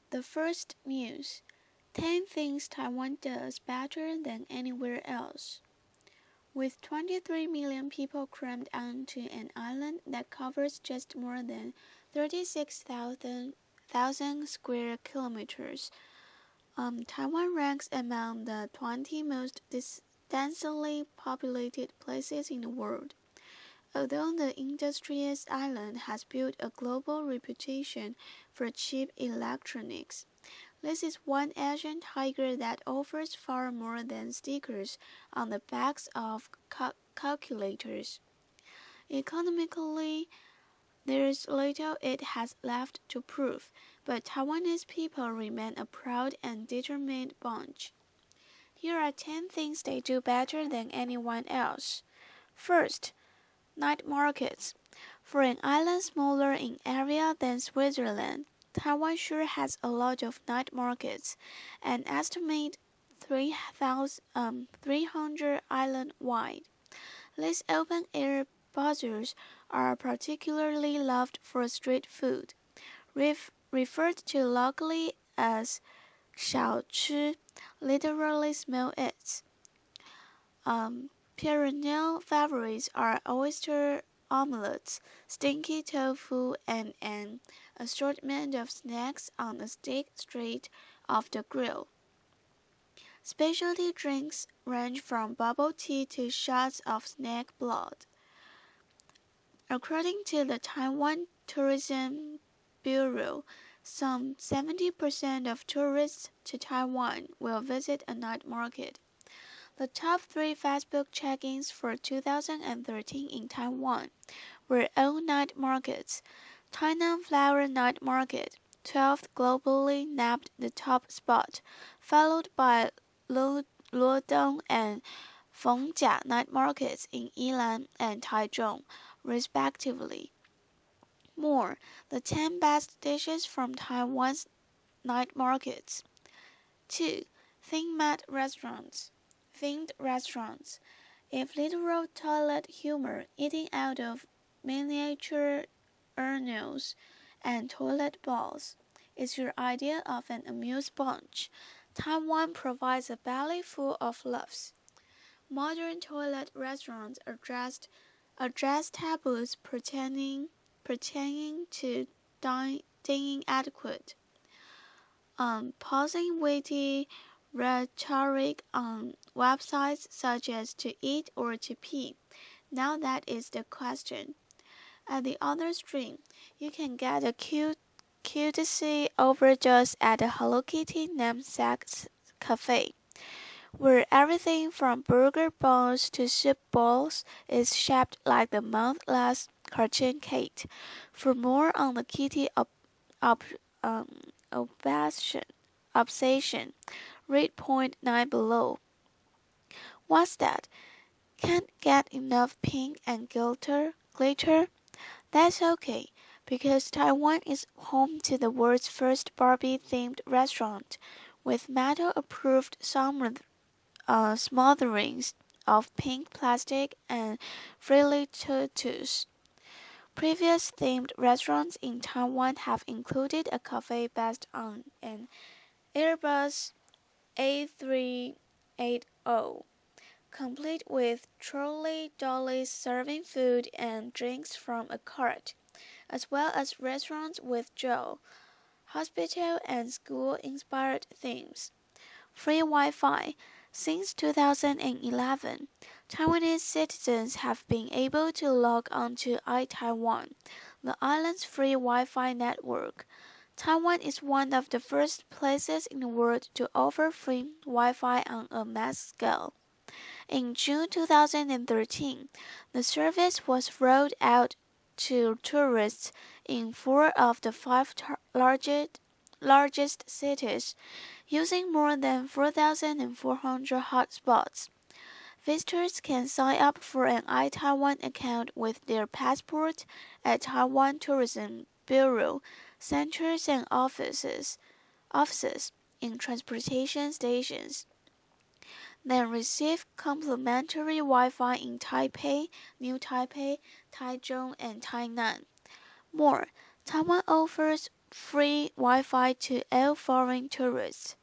The first news: 10 things Taiwan does better than anywhere else. With 23 million people crammed onto an island that covers just more than 36,000 square kilometers, Taiwan ranks among the 20 most densely populated places in the world. Although the industrious island has built a global reputation for cheap electronics, this is one Asian tiger that offers far more than stickers on the backs of calculators. Economically, there's little it has left to prove, but Taiwanese people remain a proud and determined bunch. Here are 10 things they do better than anyone else. First, night markets. For an island smaller in area than Switzerland, Taiwan sure has a lot of night markets, an estimate 300 island-wide. These open-air bazaars are particularly loved for street food, referred to locally as 小吃, literally small eats. Perennial favorites are oyster omelets, stinky tofu, and an assortment of snacks on a stick straight off the grill. Specialty drinks range from bubble tea to shots of snake blood. According to the Taiwan Tourism Bureau, some 70% of tourists to Taiwan will visit a night market. The top 3 Facebook check-ins for 2013 in Taiwan were all night markets. Tainan Flower Night Market, 12th globally, nabbed the top spot, followed by Luodong and Fongjia night markets in Yilan and Taichung, respectively. More, the 10 best dishes from Taiwan's night markets. 2. Themed restaurants. If literal toilet humor, eating out of miniature urinals and toilet bowls, is your idea of an amuse-bouche, Taiwan provides a belly full of loves. Modern toilet restaurants address taboos pertaining to dining etiquette, pausing witty rhetoric on websites such as To Eat or To Pee. Now that is the question. At the other extreme, you can get a cutesy overdose at the Hello Kitty namesake cafe, where everything from burger buns to soup bowls is shaped like the mouthless cartoon Kate. For more on the kitty ob obsession, read point 9 below. What's that? Can't get enough pink and glitter? That's okay, because Taiwan is home to the world's first Barbie-themed restaurant, with metal-approved smotherings of pink plastic and frilly tutus. Previous themed restaurants in Taiwan have included a cafe based on an Airbus A380, complete with trolley dollies serving food and drinks from a cart, as well as restaurants with jail, hospital, and school-inspired themes. Free Wi-Fi. Since 2011, Taiwanese citizens have been able to log on to iTaiwan, the island's free Wi-Fi network. Taiwan is one of the first places in the world to offer free Wi-Fi on a mass scale. In June 2013, the service was rolled out to tourists in 4 of the 5 largest cities, using more than 4,400 hotspots. Visitors can sign up for an iTaiwan account with their passport at Taiwan Tourism Bureau centers and offices in transportation stations. Then receive complimentary Wi-Fi in Taipei, New Taipei, Taichung, and Tainan. More, Taiwan offers free Wi-Fi to all foreign tourists.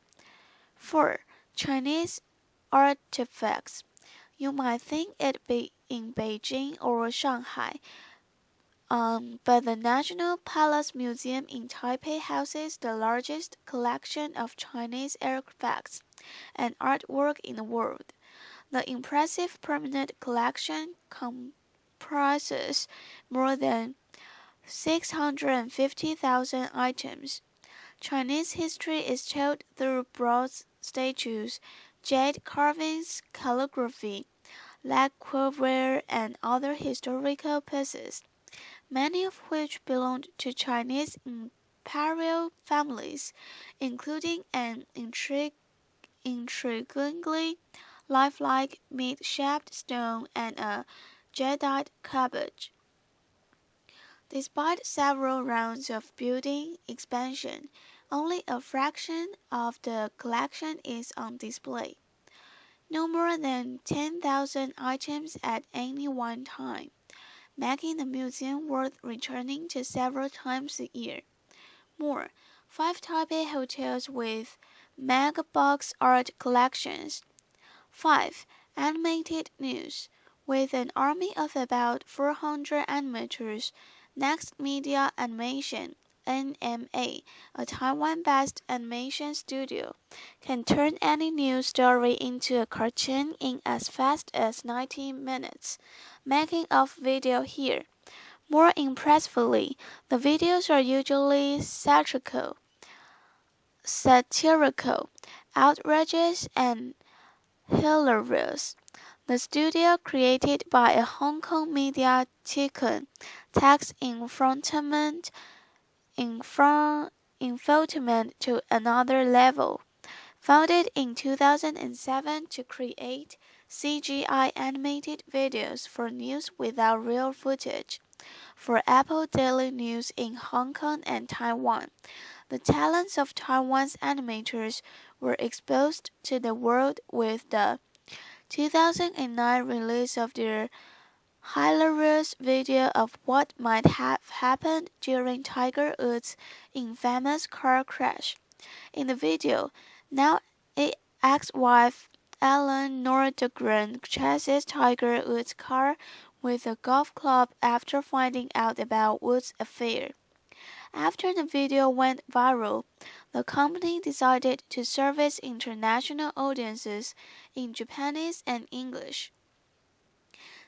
4. Chinese artifacts. You might think it be in Beijing or Shanghai, but the National Palace Museum in Taipei houses the largest collection of Chinese artifacts and artwork in the world. The impressive permanent collection comprises more than 650,000 items. Chinese history is told through bronze statues, jade carvings, calligraphy, lacquerware, and other historical pieces, many of which belonged to Chinese imperial families, including an intriguingly lifelike mid-shaped stone and a jadeite cabbage. Despite several rounds of building expansion, only a fraction of the collection is on display. No more than 10,000 items at any one time, making the museum worth returning to several times a year. More, 5 Taipei hotels with mega box art collections. 5. Animated News. With an army of about 400 animators, Next Media Animation (NMA), a Taiwan-based animation studio, can turn any news story into a cartoon in as fast as 90 minutes. Making of video here. More impressively, the videos are usually satirical, outrageous, and hilarious. The studio, created by a Hong Kong media tycoon, takes infotainment to another level. Founded in 2007 to create CGI animated videos for news without real footage for Apple Daily News in Hong Kong and Taiwan, the talents of Taiwan's animators were exposed to the world with the 2009 release of their hilarious video of what might have happened during Tiger Woods' infamous car crash. In the video, now ex-wife Ellen Nordegren chases Tiger Woods' car with a golf club after finding out about Woods' affair. After the video went viral, the company decided to service international audiences in Japanese and English.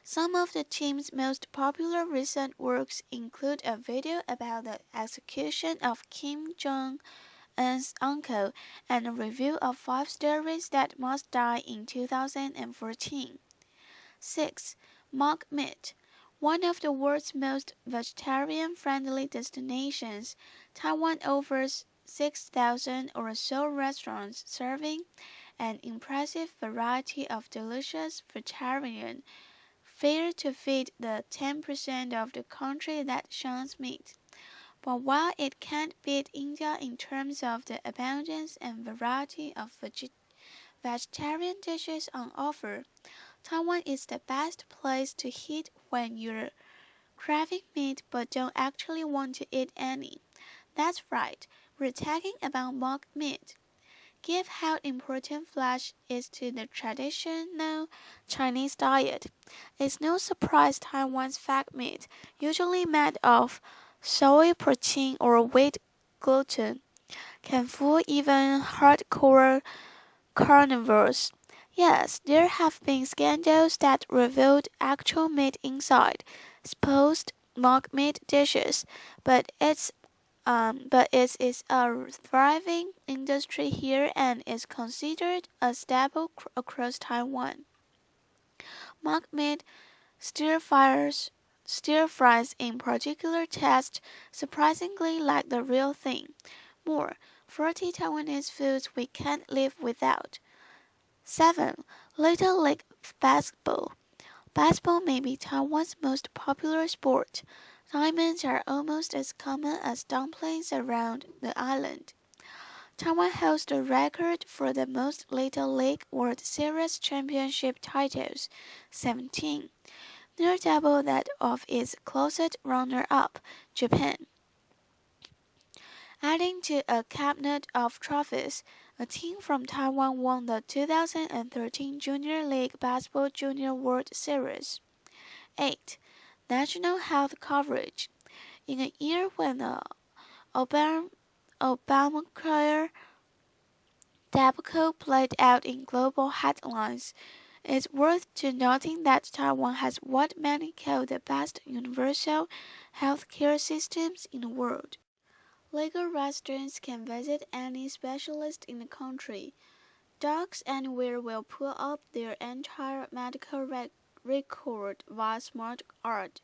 Some of the team's most popular recent works include a video about the execution of Kim Jong-un's uncle and a review of 5 stories that must die in 2014. 6. Mock Meat. One of the world's most vegetarian-friendly destinations, Taiwan offers 6,000 or so restaurants serving an impressive variety of delicious vegetarian fare to feed the 10% of the country that shuns meat. But while it can't beat India in terms of the abundance and variety of vegetarian dishes on offer, Taiwan is the best place to hit when you're craving meat but don't actually want to eat any. That's right, we're talking about mock meat. Given how important flesh is to the traditional Chinese diet, it's no surprise Taiwan's fat meat, usually made of soy protein or wheat gluten, can fool even hardcore carnivores. Yes, there have been scandals that revealed actual meat inside supposed mock meat dishes, but it is a thriving industry here and is considered a staple across Taiwan. Mock meat stir fries in particular taste surprisingly like the real thing. More 40 Taiwanese foods we can't live without. 7. Little League Basketball. Basketball may be Taiwan's most popular sport. Diamonds are almost as common as dumplings around the island. Taiwan holds the record for the most Little League World Series championship titles, 17, near double that of its closest runner-up, Japan. Adding to a cabinet of trophies, a team from Taiwan won the 2013 Junior League Basketball Junior World Series. 8. National health coverage. In a year when the Obamacare debacle played out in global headlines, it's worth to noting that Taiwan has what many call the best universal healthcare systems in the world. Legal residents can visit any specialist in the country. Docs anywhere will pull up their entire medical record via smart art,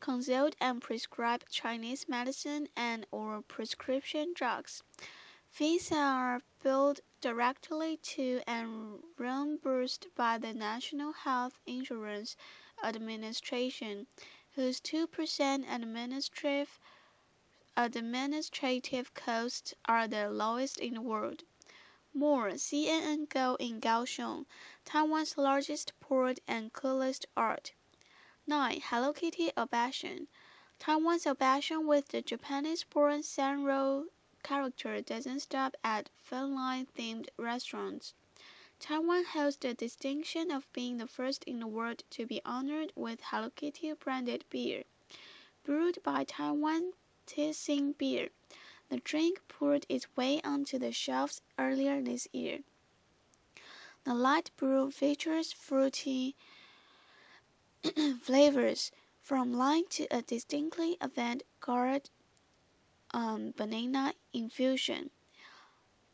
consult and prescribe Chinese medicine and or prescription drugs. Fees are billed directly to and reimbursed by the National Health Insurance Administration, whose 2% administrative costs are the lowest in the world. More CNN Go in Kaohsiung, Taiwan's largest port and coolest art. 9. Hello Kitty obsession. Taiwan's obsession with the Japanese-born Sanrio character doesn't stop at feline-themed restaurants. Taiwan holds the distinction of being the first in the world to be honored with Hello Kitty branded beer. Brewed by Taiwan Tixing Beer, the drink poured its way onto the shelves earlier this year. The light brew features fruity flavors, from lime to a distinctly avant-garde banana infusion.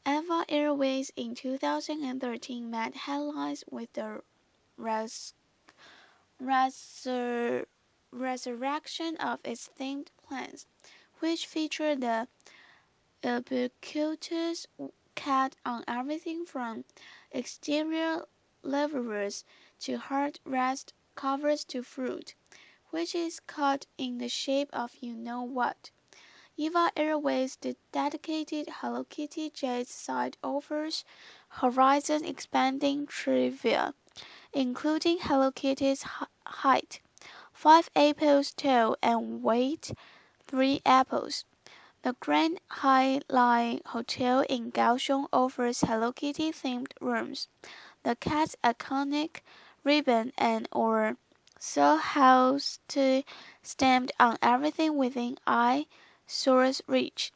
Eva Airways in 2013 made headlines with the resurrection of its themed plans, which featured the ubiquitous cat on everything from exterior liveries to heartrest covers to fruit, which is cut in the shape of you-know-what. Eva Airways dedicated Hello Kitty Jade's site offers horizon-expanding trivia, including Hello Kitty's height, 5 apples tall and weight 3 apples. The Grand High Line Hotel in Kaohsiung offers Hello Kitty-themed rooms. The cat's iconic ribbon and or "So House" stamped on everything within eyesource reach.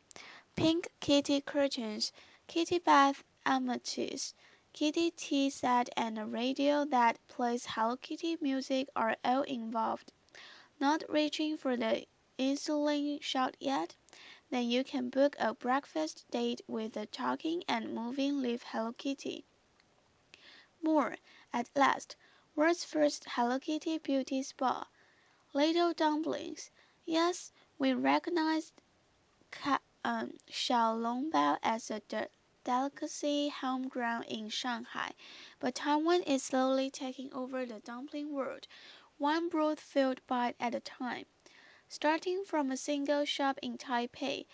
Pink kitty curtains, kitty bath amenities, kitty tea set and a radio that plays Hello Kitty music are all involved. Not reaching for the insulin shot yet? Then you can book a breakfast date with the talking and moving live Hello Kitty. More, at last, world's first Hello Kitty beauty spa. Little dumplings. Yes, we recognize Xiaolongbao as a delicacy homegrown in Shanghai, but Taiwan is slowly taking over the dumpling world, one broth-filled bite at a time. Starting from a single shop in Taipei,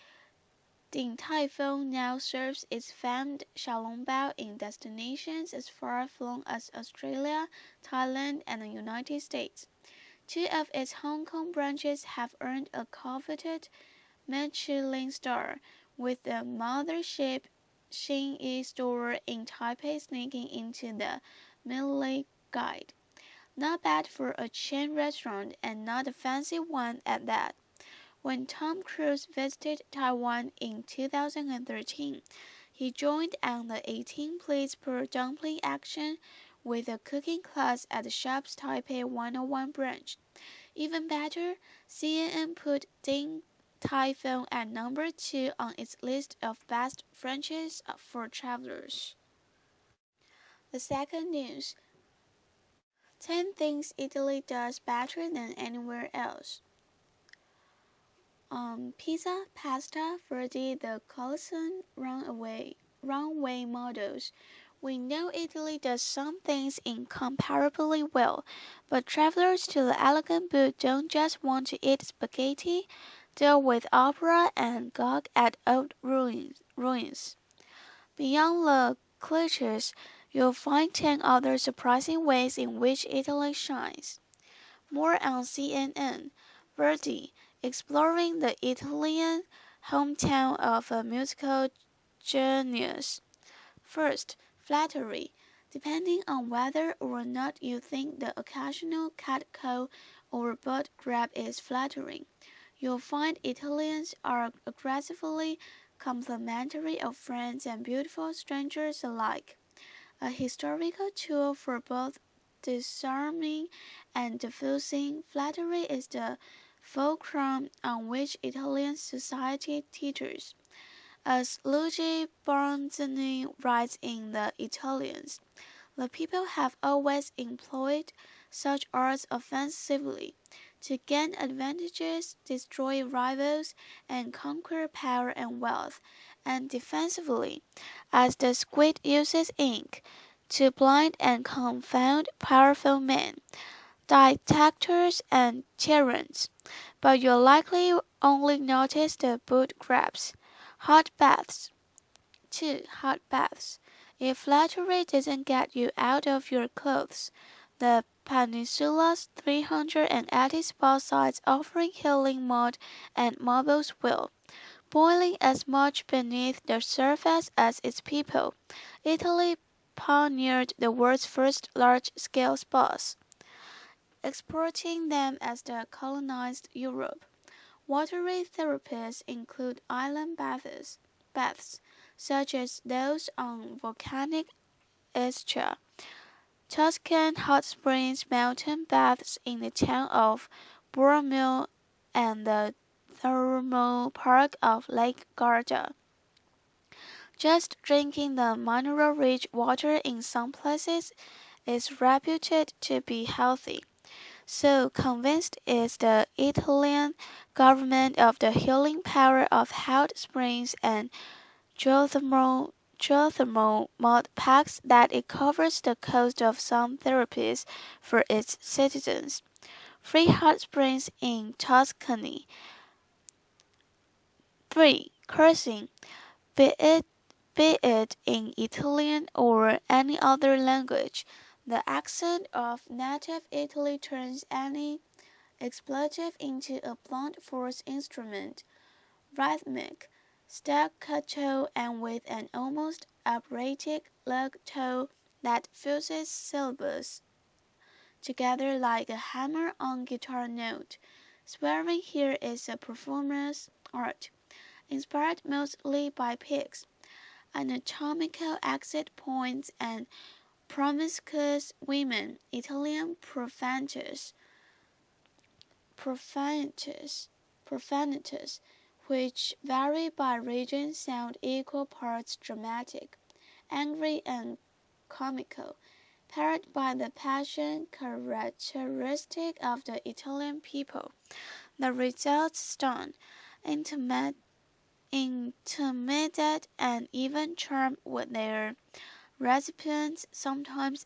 Din Tai Fung now serves its famed xiaolongbao in destinations as far-flung as Australia, Thailand, and the United States. 2 of its Hong Kong branches have earned a coveted Michelin star, with the mothership Xinyi store in Taipei sneaking into the Michelin Guide. Not bad for a chain restaurant, and not a fancy one at that. When Tom Cruise visited Taiwan in 2013, he joined on the 18 plates per dumpling action with a cooking class at the shop's Taipei 101 branch. Even better, CNN put Din Tai Fung at number 2 on its list of best franchises for travelers. The second news: 10 things Italy does better than anywhere else. Pizza, pasta, Verdi, the Colossal runway models. We know Italy does some things incomparably well, but travelers to the elegant boot don't just want to eat spaghetti, deal with opera, and gawk at old ruins. Beyond the cliches, you'll find 10 other surprising ways in which Italy shines. More on CNN. Verdi, exploring the Italian hometown of a musical genius. First, flattery. Depending on whether or not you think the occasional catcall or butt grab is flattering, you'll find Italians are aggressively complimentary of friends and beautiful strangers alike. A historical tool for both disarming and diffusing, flattery is the fulcrum on which Italian society teeters. As Luigi Barzani writes in The Italians, the people have always employed such arts offensively to gain advantages, destroy rivals, and conquer power and wealth, and defensively, as the squid uses ink, to blind and confound powerful men, dictators, and tyrants. But you'll likely only notice the boot grabs. Hot baths. 2. Hot baths. If flattery doesn't get you out of your clothes, the peninsula's 380 spa sites offering healing mud and marbles will. Boiling as much beneath the surface as its people, Italy pioneered the world's first large-scale spas, exporting them as they colonized Europe. Watery therapies include island baths, such as those on volcanic Ischia, Tuscan hot springs, mountain baths in the town of Bormio, and the thermal park of Lake Garda. Just drinking the mineral-rich water in some places is reputed to be healthy. So convinced is the Italian government of the healing power of hot springs and geothermal mud packs that it covers the cost of some therapies for its citizens. Free hot springs in Tuscany. 3. Cursing. Be it Be it in Italian or any other language, the accent of native Italy turns any expletive into a blunt force instrument, rhythmic, staccato, and with an almost operatic legato that fuses syllables together like a hammer on guitar note. Swearing here is a performer's art, inspired mostly by pigs, anatomical exit points, and promiscuous women. Italian profanities, which vary by region, sound equal parts dramatic, angry, and comical, paired by the passion characteristic of the Italian people. The results stun, intimidate, and even charm with their recipients, sometimes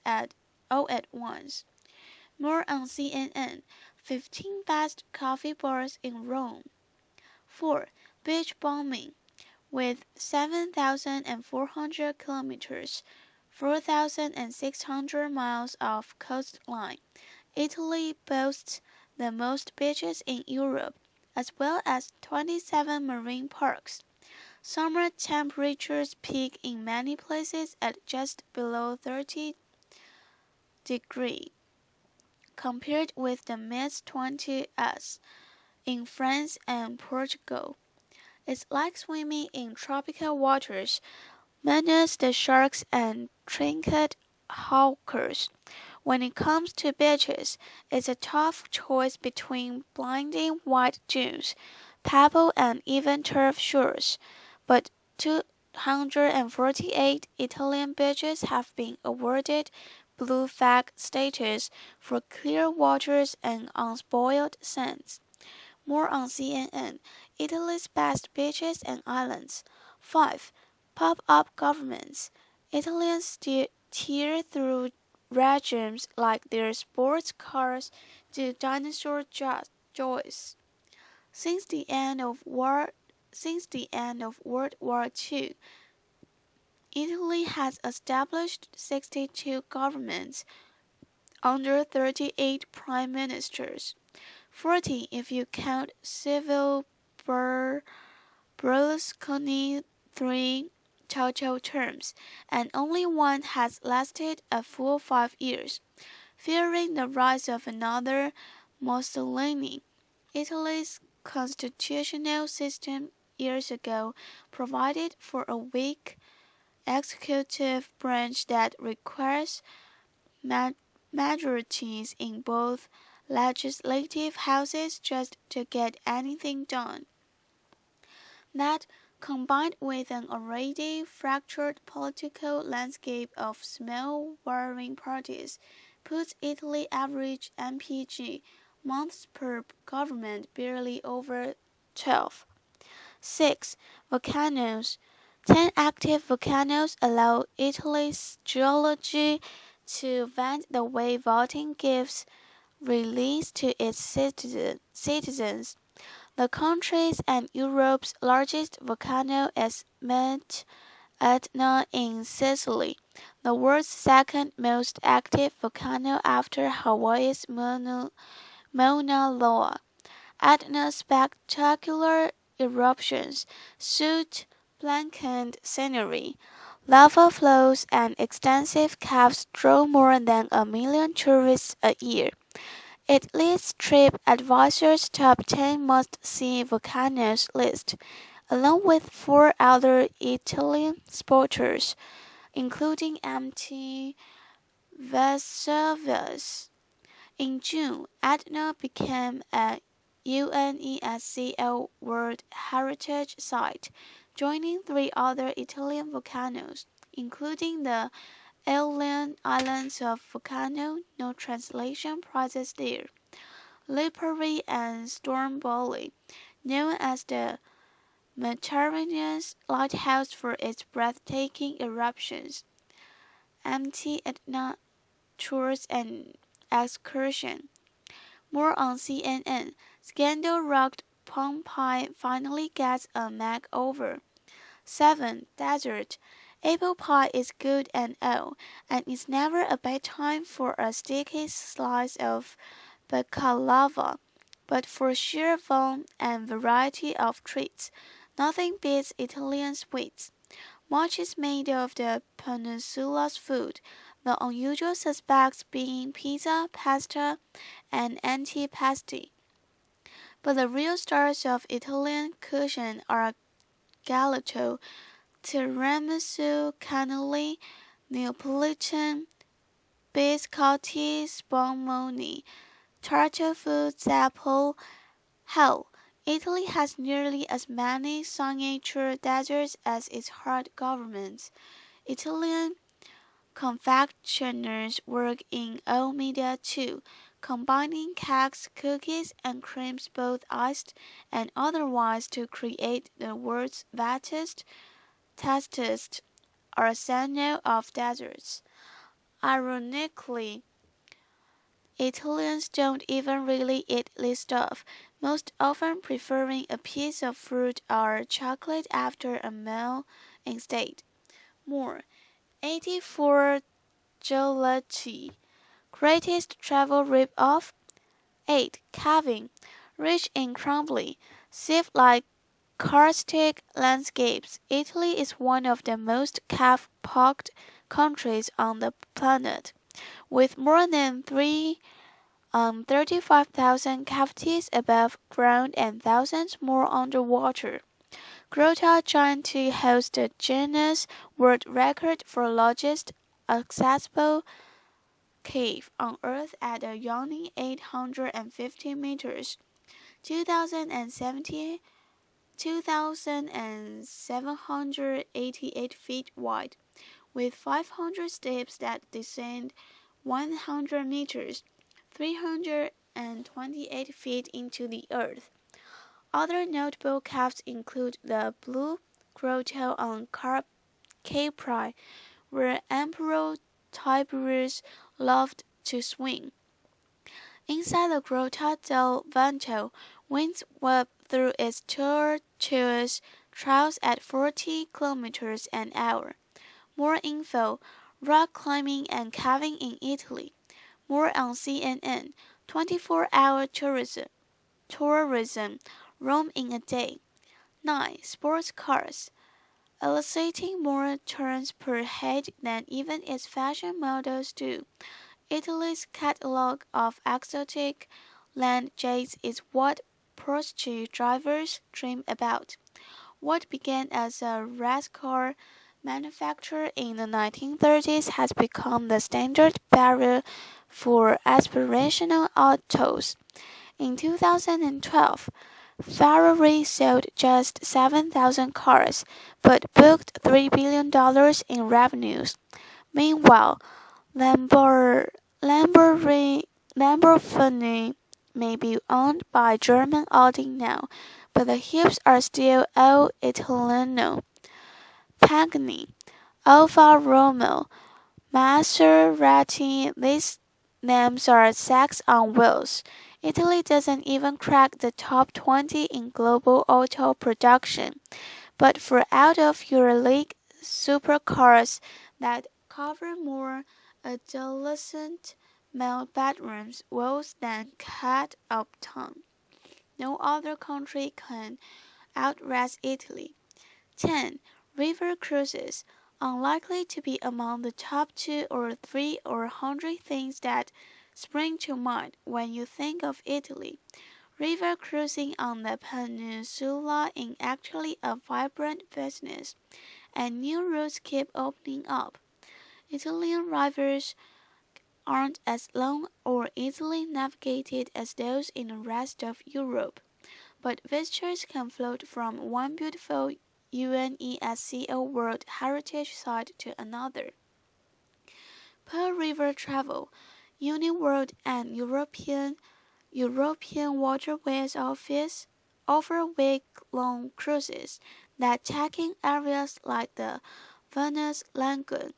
all at once. More on CNN. 15 best coffee bars in Rome. 4. Beach bombing. With 7,400 kilometers, 4,600 miles of coastline, Italy boasts the most beaches in Europe, as well as 27 marine parks. Summer temperatures peak in many places at just below 30 degrees, compared with the mid-20s in France and Portugal. It's like swimming in tropical waters, minus the sharks and trinket hawkers. When it comes to beaches, it's a tough choice between blinding white dunes, pebble and even turf shores, but 248 Italian beaches have been awarded blue flag status for clear waters and unspoiled sands. More on CNN. Italy's best beaches and islands. 5. Pop-up governments. Italians tear through regimes like their sports cars to dinosaur joys. Since the end of World War II, Italy has established 62 governments under 38 prime ministers, 40 if you count civil Berlusconi three total terms, and only one has lasted a full 5 years. Fearing the rise of another Mussolini, Italy's constitutional system years ago provided for a weak executive branch that requires majorities in both legislative houses just to get anything done. That, combined with an already fractured political landscape of small warring parties, puts Italy's average MPG months per government barely over 12. 6. Volcanoes. 10 active volcanoes allow Italy's geology to vent the way voting gives release to its citizens. The country's and Europe's largest volcano is Mount Etna in Sicily, the world's second most active volcano after Hawaii's Mauna Loa. Etna's spectacular eruptions suit blackened scenery. Lava flows and extensive caves draw more than 1 million tourists a year. It leads TripAdvisor's top 10 must-see volcanoes list, along with 4 other Italian spotters, including Mt. Vesuvius. In June, Etna became a UNESCO World Heritage Site, joining 3 other Italian volcanoes, including the Aeolian Islands of Volcano, no translation prizes there, Lipari and Stromboli, known as the Mediterranean lighthouse for its breathtaking eruptions. Mt. Etna tours and excursion. More on CNN. Scandal-rocked Pompeii finally gets a makeover. 7. Desert. Apple pie is good and all, and it's never a bad time for a sticky slice of baklava. But for sheer fun and variety of treats, nothing beats Italian sweets. Much is made of the peninsula's food, the unusual suspects being pizza, pasta, and antipasti. But the real stars of Italian cuisine are gelato, tiramisu, cannoli, Neapolitan, biscotti, spumoni, tartuffe, zeppo. Hell, Italy has nearly as many signature desserts as its hard governments. Italian confectioners work in all media too, combining cakes, cookies, and creams both iced and otherwise to create the world's vastest, tastiest arsenal of desserts. Ironically, Italians don't even really eat this stuff, most often preferring a piece of fruit or chocolate after a meal instead. More. 84 Gelati. Greatest travel rip-off? 8. Calving. Rich in crumbly, sieve-like karstic landscapes, Italy is one of the most cave-pocked countries on the planet, with more than 35,000 cavities above ground and thousands more underwater. Grotta Gianti holds the Guinness World Record for largest accessible cave on Earth at a yawning 850 meters, 2,788 feet wide, with 500 steps that descend 100 meters, 328 feet into the earth. Other notable caves include the Blue Grotto on Capri, where Emperor Tiberius loved to swim. Inside the Grotta del Vento, winds whip through its tortuous trails at 40 kilometers an hour. More info, rock climbing and caving in Italy. More on CNN, 24-hour tourism, Rome in a day. 9. Sports cars, eliciting more turns per head than even its fashion models do. Italy's catalogue of exotic land jets is what Porsche drivers dream about. What began as a race car manufacture in the 1930s has become the standard bearer for aspirational autos. In 2012, Ferrari sold just 7,000 cars, but booked $3 billion in revenues. Meanwhile, Lambor- Lamborghini may be owned by German Audi now, but the hips are still all Italiano. Pagani, Alfa Romeo, Maserati, these names are sex on wheels. Italy doesn't even crack the top 20 in global auto production, but for out-of-your-league supercars that cover more adolescent male bedrooms walls than Cat Upton, no other country can outrank Italy. 10. River cruises. Unlikely to be among the top 2 or 3 or 100 things that spring to mind when you think of Italy. River cruising on the peninsula is actually a vibrant business, and new routes keep opening up. Italian rivers aren't as long or easily navigated as those in the rest of Europe, but visitors can float from one beautiful UNESCO World Heritage Site to another. Pearl River Travel, Uniworld and European Waterways Office offer week-long cruises that tackle areas like the Venice Lagoon,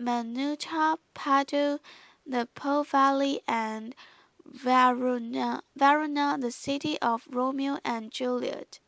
Manuta, Padua, the Po Valley, and Verona, the city of Romeo and Juliet.